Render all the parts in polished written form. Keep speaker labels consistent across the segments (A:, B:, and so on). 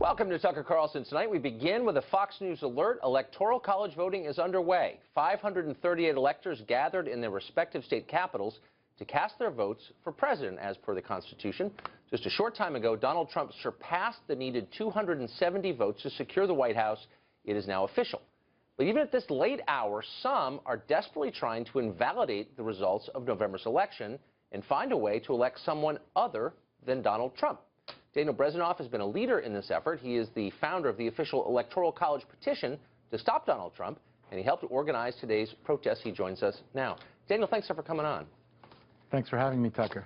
A: Welcome to Tucker Carlson Tonight. We begin with a Fox News alert. Electoral college voting is underway. 538 electors gathered in their respective state capitals to cast their votes for president, as per the Constitution. Just a short time ago, Donald Trump surpassed the needed 270 votes to secure the White House. It is now official. But even at this late hour, some are desperately trying to invalidate the results of November's election and find a way to elect someone other than Donald Trump. Daniel Brezenoff has been a leader in this effort. He is the founder of the official Electoral College Petition to stop Donald Trump, and he helped organize today's protest. He joins us now. Daniel, thanks for coming on.
B: Thanks for having me, Tucker.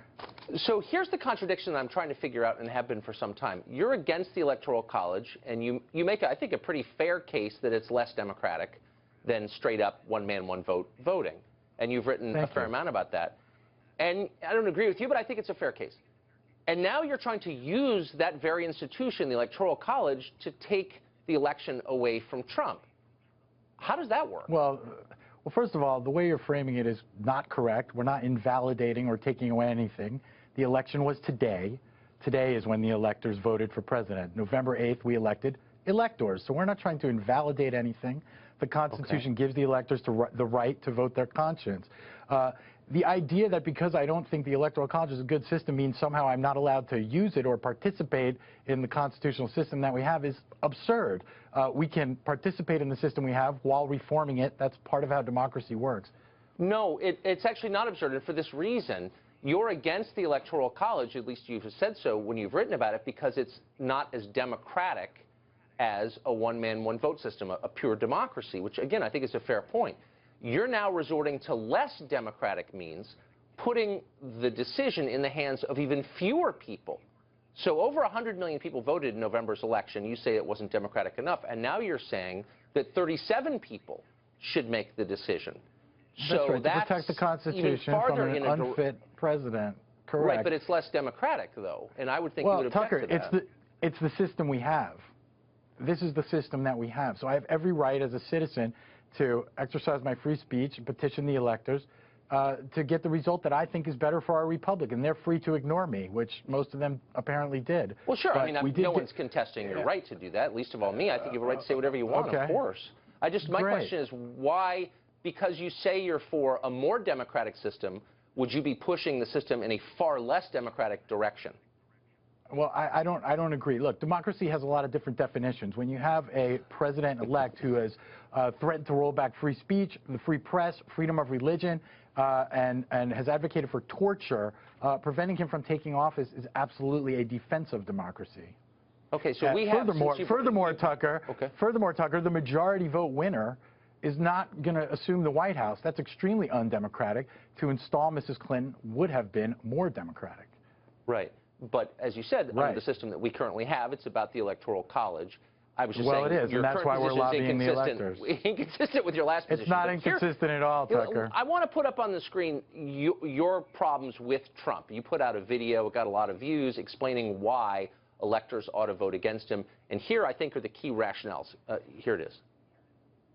A: So here's the contradiction that I'm trying to figure out and have been for some time. You're against the Electoral College, and you make, I think, a pretty fair case that it's less democratic than straight-up one-man, one-vote voting. And you've written a fair amount about that. And I don't agree with you, but I think it's a fair case. And now you're trying to use that very institution, the Electoral College, to take the election away from Trump. How does that work?
B: Well, first of all, the way you're framing it is not correct. We're not invalidating or taking away anything. The election was today. Today is when the electors voted for president. November 8th, we elected electors. So we're not trying to invalidate anything. The Constitution gives the electors the right to vote their conscience. The idea that because I don't think the Electoral College is a good system means somehow I'm not allowed to use it or participate in the constitutional system that we have is absurd. We can participate in the system we have while reforming it. That's part of how democracy works.
A: No, it's actually not absurd. And for this reason, you're against the Electoral College, at least you've said so when you've written about it, because it's not as democratic as a one-man, one-vote system, a pure democracy, which, again, I think is a fair point. You're now resorting to less democratic means, putting the decision in the hands of even fewer people. So over 100 million people voted in November's election. You say it wasn't democratic enough. And now you're saying that 37 people should make the decision.
B: That's right, to protect the Constitution from an unfit president. Correct.
A: Right, but it's less democratic, though. And I would think you would object
B: Tucker,
A: to that.
B: it's the system we have. This is the system that we have. So I have every right as a citizen to exercise my free speech and petition the electors to get the result that I think is better for our republic. And they're free to ignore me, which most of them apparently did.
A: Well, sure. But I mean, no one's contesting your right to do that, least of all me. I think you have a right to say whatever you want, of course. My question is why, because you say you're for a more democratic system, would you be pushing the system in a far less democratic direction?
B: Well, I don't agree. Look, democracy has a lot of different definitions. When you have a president-elect who has threatened to roll back free speech, the free press, freedom of religion, and has advocated for torture, preventing him from taking office is absolutely a defense of democracy.
A: Okay, so we have...
B: Furthermore, Tucker, the majority vote winner is not going to assume the White House. That's extremely undemocratic. To install Mrs. Clinton would have been more democratic.
A: Right. But as you said, under the system that we currently have, it's about the Electoral College. I was just saying,
B: it is, and that's why we're lobbying the electors.
A: Inconsistent with your last position.
B: It's not inconsistent at all, Tucker.
A: I want to put up on the screen your problems with Trump. You put out a video, it got a lot of views, explaining why electors ought to vote against him. And here, I think, are the key rationales. Here it is.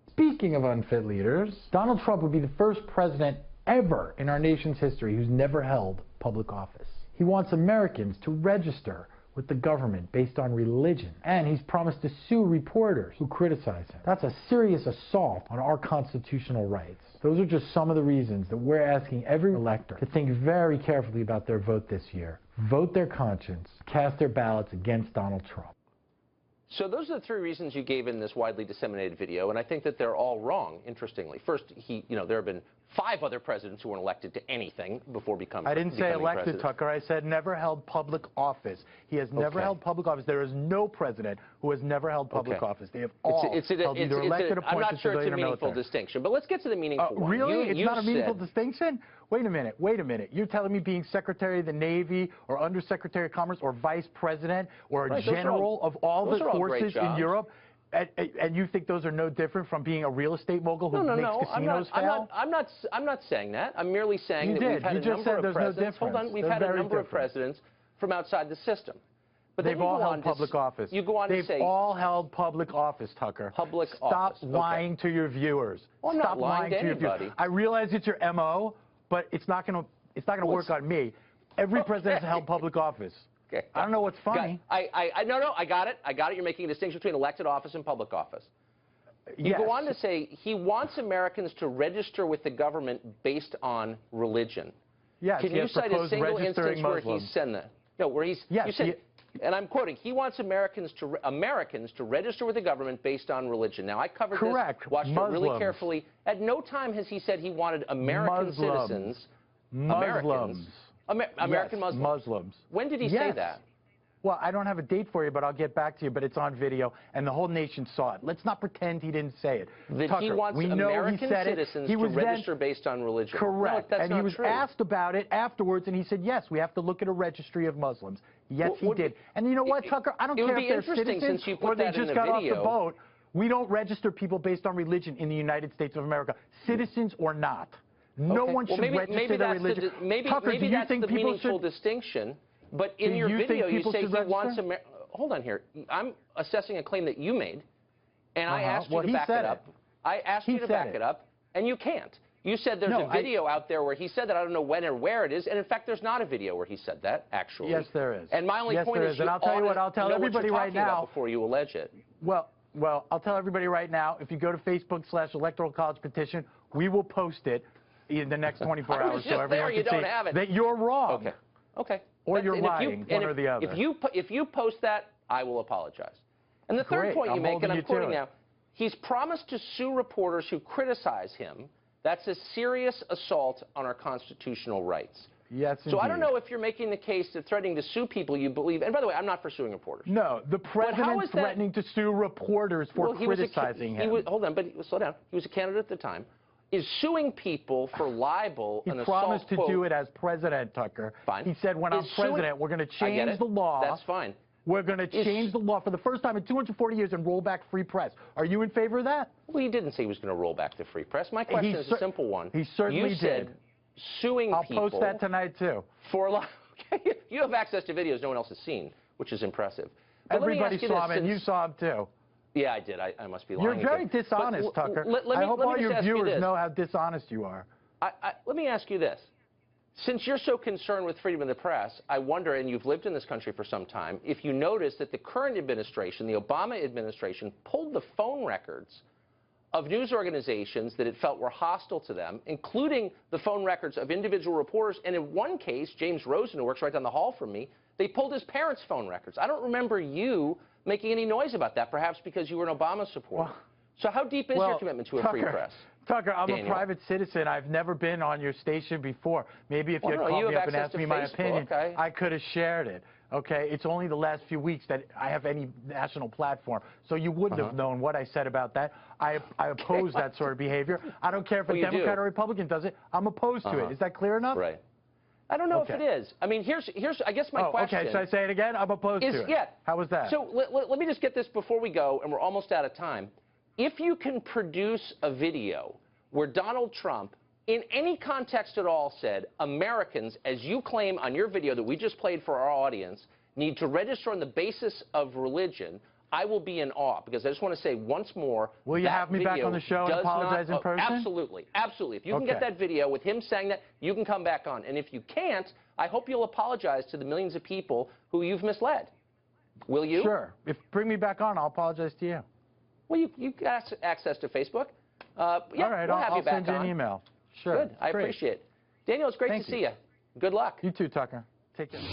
C: Speaking of unfit leaders, Donald Trump would be the first president ever in our nation's history who's never held public office. He wants Americans to register with the government based on religion, and he's promised to sue reporters who criticize him. That's a serious assault on our constitutional rights. Those are just some of the reasons that we're asking every elector to think very carefully about their vote this year. Vote their conscience, cast their ballots against Donald Trump.
A: So those are the three reasons you gave in this widely disseminated video, and I think that they're all wrong, interestingly. First, there have been 5 other presidents who weren't elected to anything before becoming president.
B: I didn't say elected, Tucker. I said never held public office. He has never held public office. There is no president who has never held public office. They have all held either elected, appointed,
A: I'm not sure it's a meaningful
B: military.
A: distinction, but let's get to the meaningful one.
B: Really? It's not a meaningful distinction? Wait a minute. You're telling me being Secretary of the Navy or Undersecretary of Commerce or Vice President or a general of all the forces in Europe, and you think those are no different from being a real estate mogul who makes casinos fail?
A: I'm not saying that. I'm merely saying that we've had a number of presidents. Hold on, we've had a number of presidents from outside the system. But
B: they've all held public office.
A: You go on to say
B: they've all held public office, Tucker.
A: Public office.
B: Stop lying to your viewers.
A: Well, I'm not lying to anybody.
B: I realize it's your MO, but it's not going to work on me. Every president has held public office.
A: Okay.
B: I don't know what's funny.
A: No, I got it. You're making a distinction between elected office and public office. You
B: Yes.
A: go on to say he wants Americans to register with the government based on religion.
B: Yes,
A: Can
B: he
A: you
B: has
A: cite a
B: proposed
A: single
B: registering
A: instance where
B: Muslims.
A: he's said that? No, where he's.
B: Yes,
A: you said, and I'm quoting. He wants Americans to register with the government based on religion. Now I covered
B: Correct.
A: this, watched
B: Muslims.
A: it really carefully. At no time has he said he wanted American citizens.
B: Muslims.
A: American
B: Yes,
A: Muslims.
B: Muslims.
A: When did he say
B: Yes.
A: that?
B: Well, I don't have a date for you, but I'll get back to you. But it's on video, and the whole nation saw it. Let's not pretend he didn't say it.
A: That
B: Tucker,
A: he wants
B: we know
A: American
B: he said
A: citizens
B: he
A: to
B: was
A: register based on religion.
B: Correct.
A: No, that's
B: and
A: not
B: he was
A: true.
B: asked about it afterwards, and he said, yes, we have to look at a registry of Muslims. Yes, he
A: Would
B: did.
A: be-
B: And you know what, Tucker? I don't
A: it would
B: care
A: be
B: if they're
A: interesting
B: citizens
A: since you put
B: or they
A: that in
B: just
A: a
B: got off
A: video.
B: the boat. We don't register people based on religion in the United States of America, citizens or not. No one should register their religion. Tucker, do
A: maybe
B: you
A: that's
B: think
A: the
B: people
A: meaningful
B: should?
A: distinction. But in
B: Do
A: your
B: you think
A: video, you
B: people
A: say
B: should
A: he wants
B: register?
A: Hold on here. I'm assessing a claim that you made, and I asked you
B: Well,
A: to
B: he
A: back
B: said
A: it up.
B: it.
A: I asked
B: He
A: you to
B: said
A: back
B: it.
A: it up, and you can't. You said there's
B: No,
A: a video out there where he said that. I don't know when or where it is. And in fact, there's not a video where he said that, actually.
B: Yes, there is.
A: And my only
B: Yes,
A: point
B: there
A: is,
B: is. And I'll tell you what, I'll tell everybody right now.
A: Before you allege it.
B: Well, I'll tell everybody right now, if you go to Facebook/Electoral College Petition, we will post it in the next 24
A: I was
B: hours
A: just
B: so everyone
A: there, you
B: can
A: don't
B: see
A: have it.
B: that you're wrong.
A: Okay.
B: Or
A: That's-
B: you're
A: and if
B: lying, one or the other.
A: If you post that, I will apologize. And the third
B: Great,
A: point you
B: I'm
A: make, and
B: holding
A: I'm
B: you to
A: quoting
B: it.
A: now, he's promised to sue reporters who criticize him. That's a serious assault on our constitutional rights.
B: Yes,
A: So I don't
B: indeed.
A: know if you're making the case that threatening to sue people you believe, and by the way, I'm not for suing reporters.
B: No, the president
A: is that-
B: threatening to sue reporters for criticizing him.
A: Hold on, but slow down. He was a candidate at the time. Is suing people for libel
B: He
A: and assault,
B: promised to
A: quote,
B: do it as president, Tucker.
A: Fine.
B: He said, when I'm
A: Is suing-
B: president, we're going to
A: I get
B: change
A: it.
B: the law.
A: That's fine.
B: We're going to change the law for the first time in 240 years and roll back free press. Are you in favor of that?
A: Well, he didn't say he was going to roll back the free press. My question is a simple one.
B: He certainly
A: you said
B: did.
A: Suing
B: I'll
A: people
B: post that tonight, too.
A: for okay. You have access to videos no one else has seen, which is impressive. But let me
B: Everybody
A: ask you
B: saw
A: this,
B: him, and you
A: since-
B: saw him, too.
A: Yeah, I did. I must be lying.
B: You're very
A: again.
B: dishonest,
A: But
B: Tucker.
A: let
B: I
A: me
B: hope
A: just
B: all your
A: ask you
B: viewers
A: this.
B: know how dishonest you are.
A: Let me ask you this. Since you're so concerned with freedom of the press, I wonder, and you've lived in this country for some time, if you notice that the current administration, the Obama administration, pulled the phone records of news organizations that it felt were hostile to them, including the phone records of individual reporters. And in one case, James Rosen, who works right down the hall from me, they pulled his parents' phone records. I don't remember you making any noise about that, perhaps because you were an Obama supporter. So how deep is your commitment to a free press?
B: Tucker, I'm
A: Daniel?
B: a private citizen. I've never been on your station before. Maybe if you had
A: Well, no,
B: called
A: you
B: me
A: have
B: up and
A: access
B: asked
A: to
B: me my
A: Facebook,
B: opinion,
A: okay?
B: I could have shared it. Okay, it's only the last few weeks that I have any national platform, so you wouldn't have known what I said about that. I oppose that sort of behavior. I don't care if a
A: you
B: Democrat
A: do.
B: or Republican does it. I'm opposed to it. Is that clear enough?
A: Right. I don't know if it is. I mean, here's I guess my question.
B: Okay, should I say it again? I'm opposed to it.
A: Yeah.
B: How was that?
A: So let me just get this before we go, and we're almost out of time. If you can produce a video where Donald Trump, in any context at all, said Americans, as you claim on your video that we just played for our audience, need to register on the basis of religion, I will be in awe, because I just want to say once more,
B: will you have me back on the show and apologize in person?
A: Absolutely. Absolutely. If you can get that video with him saying that, you can come back on. And if you can't, I hope you'll apologize to the millions of people who you've misled. Will you?
B: Sure. If bring me back on, I'll apologize to you.
A: Well, you got access to Facebook. Yeah,
B: all right,
A: we'll have
B: I'll
A: you back
B: send you
A: on.
B: an email. Sure.
A: Good. I
B: Great.
A: appreciate it. Daniel, it's great to see you. Good luck.
B: You too, Tucker. Take care.